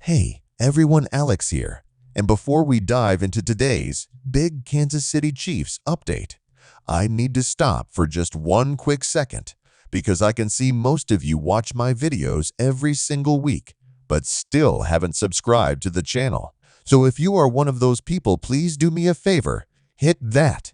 Hey, everyone, Alex here. And before we dive into today's big Kansas City Chiefs update, I need to stop for just one quick second because I can see most of you watch my videos every single week, but still haven't subscribed to the channel. So if you are one of those people, please do me a favor, hit that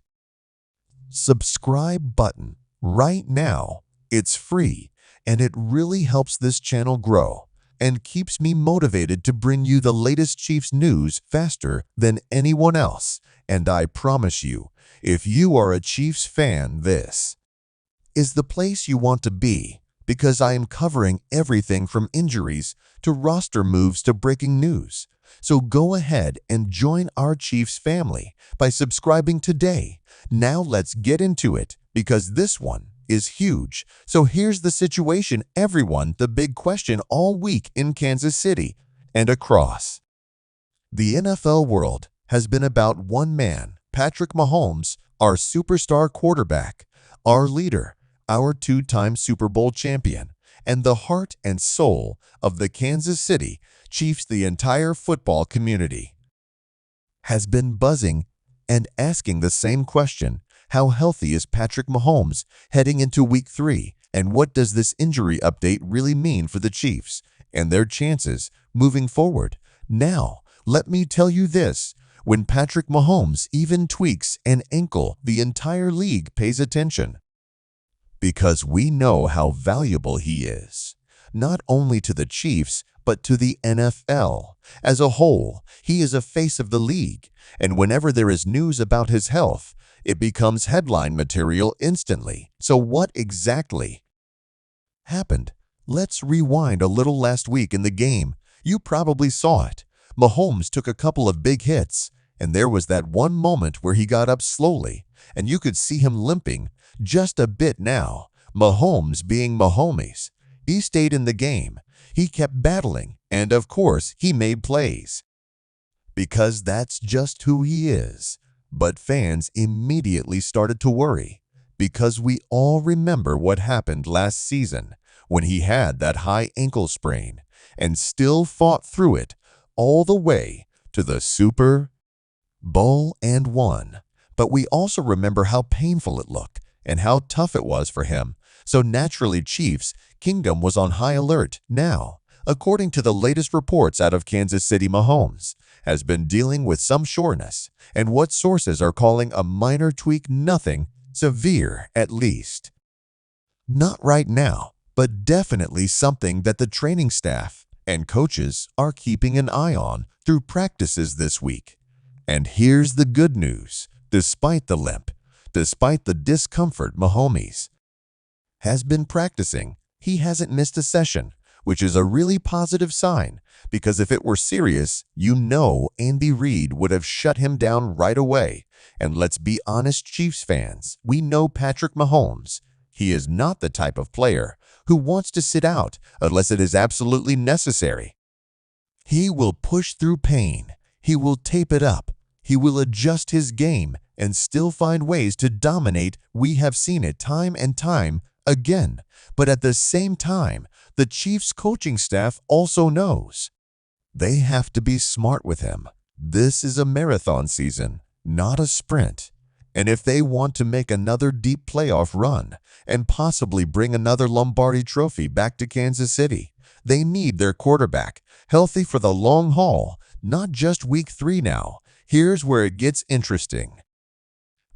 subscribe button right now. It's free and it really helps this channel grow and keeps me motivated to bring you the latest Chiefs news faster than anyone else. And I promise you, if you are a Chiefs fan, this is the place you want to be because I am covering everything from injuries to roster moves to breaking news. So go ahead and join our Chiefs family by subscribing today. Now let's get into it because this one is huge. So here's the situation, everyone. The big question all week in Kansas City and across the NFL world has been about one man, Patrick Mahomes, our superstar quarterback, our leader, our two-time Super Bowl champion, and the heart and soul of the Kansas City Chiefs. The entire football community has been buzzing and asking the same question. How healthy is Patrick Mahomes heading into Week 3? And what does this injury update really mean for the Chiefs and their chances moving forward? Now, let me tell you this. When Patrick Mahomes even tweaks an ankle, the entire league pays attention because we know how valuable he is, not only to the Chiefs, but to the NFL as a whole. He is a face of the league, and whenever there is news about his health, it becomes headline material instantly. So what exactly happened? Let's rewind a little. Last week in the game, you probably saw it. Mahomes took a couple of big hits, and there was that one moment where he got up slowly, and you could see him limping just a bit. Now, Mahomes being Mahomes, he stayed in the game. He kept battling, and of course, he made plays because that's just who he is. But fans immediately started to worry because we all remember what happened last season when he had that high ankle sprain and still fought through it all the way to the Super Bowl and won. But we also remember how painful it looked and how tough it was for him. So naturally, Chiefs Kingdom was on high alert. Now, according to the latest reports out of Kansas City, Mahomes has been dealing with some soreness and what sources are calling a minor tweak, nothing severe at least. Not right now, but definitely something that the training staff and coaches are keeping an eye on through practices this week. And here's the good news. Despite the limp, despite the discomfort, Mahomes has been practicing. He hasn't missed a session, which is a really positive sign because if it were serious, you know Andy Reid would have shut him down right away. And let's be honest, Chiefs fans, we know Patrick Mahomes. He is not the type of player who wants to sit out unless it is absolutely necessary. He will push through pain. He will tape it up. He will adjust his game and still find ways to dominate. We have seen it time and time again. But at the same time, the Chiefs coaching staff also knows they have to be smart with him. This is a marathon season, not a sprint. And if they want to make another deep playoff run and possibly bring another Lombardi trophy back to Kansas City, they need their quarterback healthy for the long haul, not just Week 3 now. Here's where it gets interesting.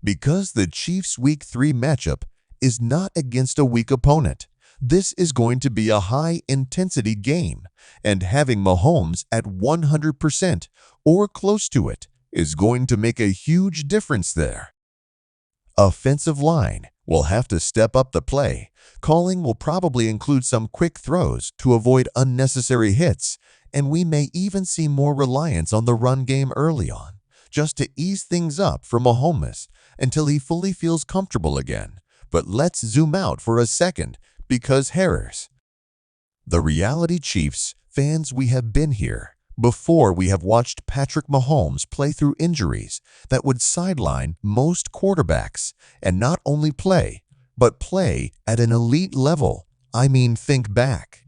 Because the Chiefs' Week 3 matchup is not against a weak opponent. This is going to be a high-intensity game, and having Mahomes at 100% or close to it is going to make a huge difference there. Offensive line will have to step up the play. Calling will probably include some quick throws to avoid unnecessary hits, and we may even see more reliance on the run game early on, just to ease things up for Mahomes until he fully feels comfortable again. But let's zoom out for a second because the reality, Chiefs fans, we have been here before. We have watched Patrick Mahomes play through injuries that would sideline most quarterbacks and not only play, but play at an elite level. I mean, think back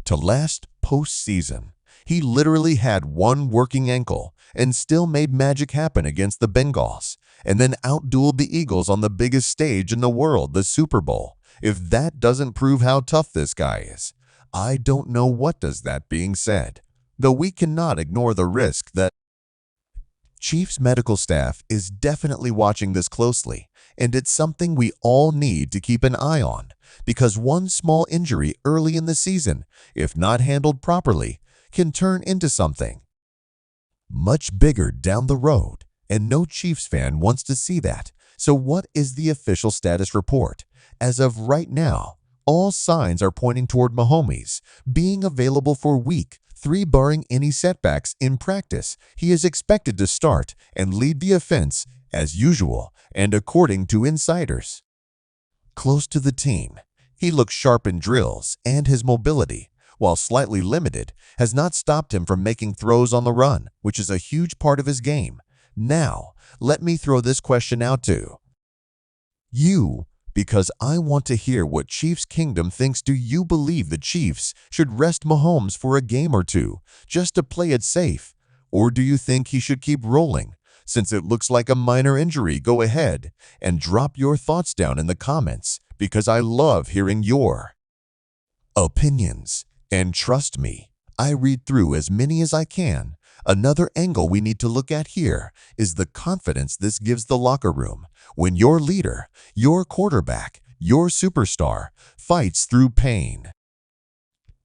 to last postseason. He literally had one working ankle and still made magic happen against the Bengals, and then outdueled the Eagles on the biggest stage in the world, the Super Bowl. If that doesn't prove how tough this guy is, I don't know what does. That being said, though we cannot ignore the risk that Chiefs medical staff is definitely watching this closely, and it's something we all need to keep an eye on, because one small injury early in the season, if not handled properly, can turn into something much bigger down the road, and no Chiefs fan wants to see that. So what is the official status report? As of right now, all signs are pointing toward Mahomes being available for Week 3 barring any setbacks in practice. He is expected to start and lead the offense as usual, and according to insiders close to the team, he looks sharp in drills, and his mobility, while slightly limited, has not stopped him from making throws on the run, which is a huge part of his game. Now, let me throw this question out to you, because I want to hear what Chiefs Kingdom thinks. Do you believe the Chiefs should rest Mahomes for a game or two just to play it safe? Or do you think he should keep rolling? Since it looks like a minor injury, go ahead and drop your thoughts down in the comments, because I love hearing your opinions. And trust me, I read through as many as I can. Another angle we need to look at here is the confidence this gives the locker room. When your leader, your quarterback, your superstar fights through pain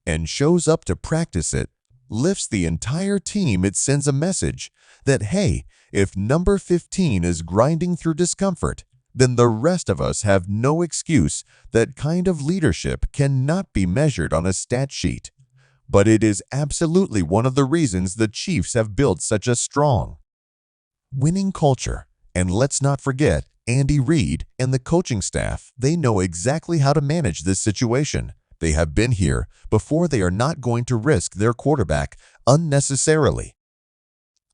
and shows up to practice, it lifts the entire team. It sends a message that, hey, if number 15 is grinding through discomfort, then the rest of us have no excuse. That kind of leadership cannot be measured on a stat sheet, but it is absolutely one of the reasons the Chiefs have built such a strong winning culture. And let's not forget Andy Reid and the coaching staff. They know exactly how to manage this situation. They have been here before. They are not going to risk their quarterback unnecessarily.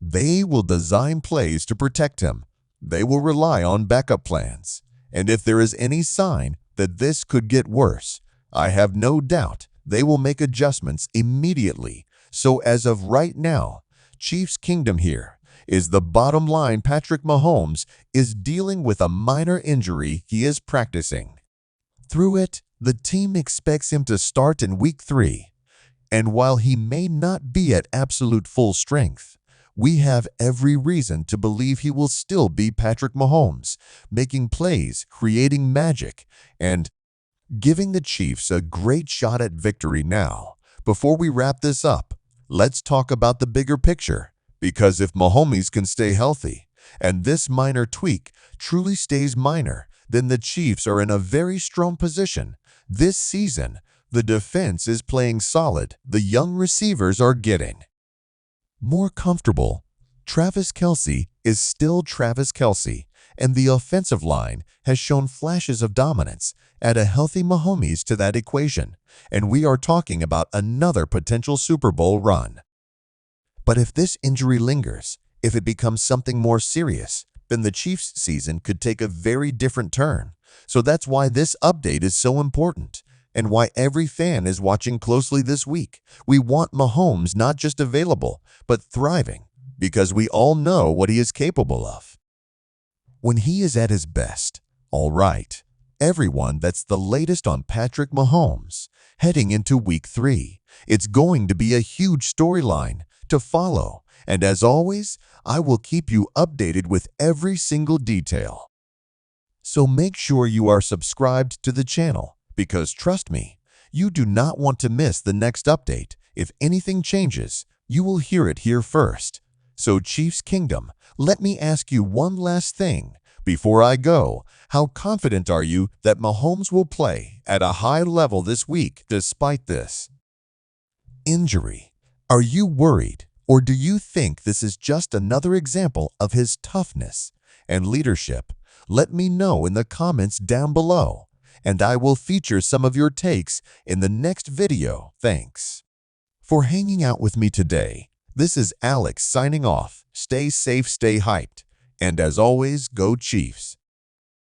They will design plays to protect him. They will rely on backup plans. And if there is any sign that this could get worse, I have no doubt they will make adjustments immediately. So as of right now, Chiefs Kingdom here is the bottom line. Patrick Mahomes is dealing with a minor injury. He is practicing through it. The team expects him to start in Week 3. And while he may not be at absolute full strength, we have every reason to believe he will still be Patrick Mahomes, making plays, creating magic, and giving the Chiefs a great shot at victory. Now, before we wrap this up, let's talk about the bigger picture, because if Mahomes can stay healthy and this minor tweak truly stays minor, then the Chiefs are in a very strong position. This season, the defense is playing solid. The young receivers are getting more comfortable. Travis Kelce is still Travis Kelce, and the offensive line has shown flashes of dominance. Add a healthy Mahomes to that equation, and we are talking about another potential Super Bowl run. But if this injury lingers, if it becomes something more serious, then the Chiefs' season could take a very different turn. So that's why this update is so important, and why every fan is watching closely this week. We want Mahomes not just available, but thriving, because we all know what he is capable of when he is at his best. All right, everyone, that's the latest on Patrick Mahomes heading into Week 3. It's going to be a huge storyline to follow, and as always, I will keep you updated with every single detail. So make sure you are subscribed to the channel, because trust me, you do not want to miss the next update. If anything changes, you will hear it here first. So Chiefs Kingdom, let me ask you one last thing before I go. How confident are you that Mahomes will play at a high level this week despite this injury? Are you worried, or do you think this is just another example of his toughness and leadership? Let me know in the comments down below, and I will feature some of your takes in the next video. Thanks for hanging out with me today. This is Alex signing off. Stay safe, stay hyped, and as always, go Chiefs.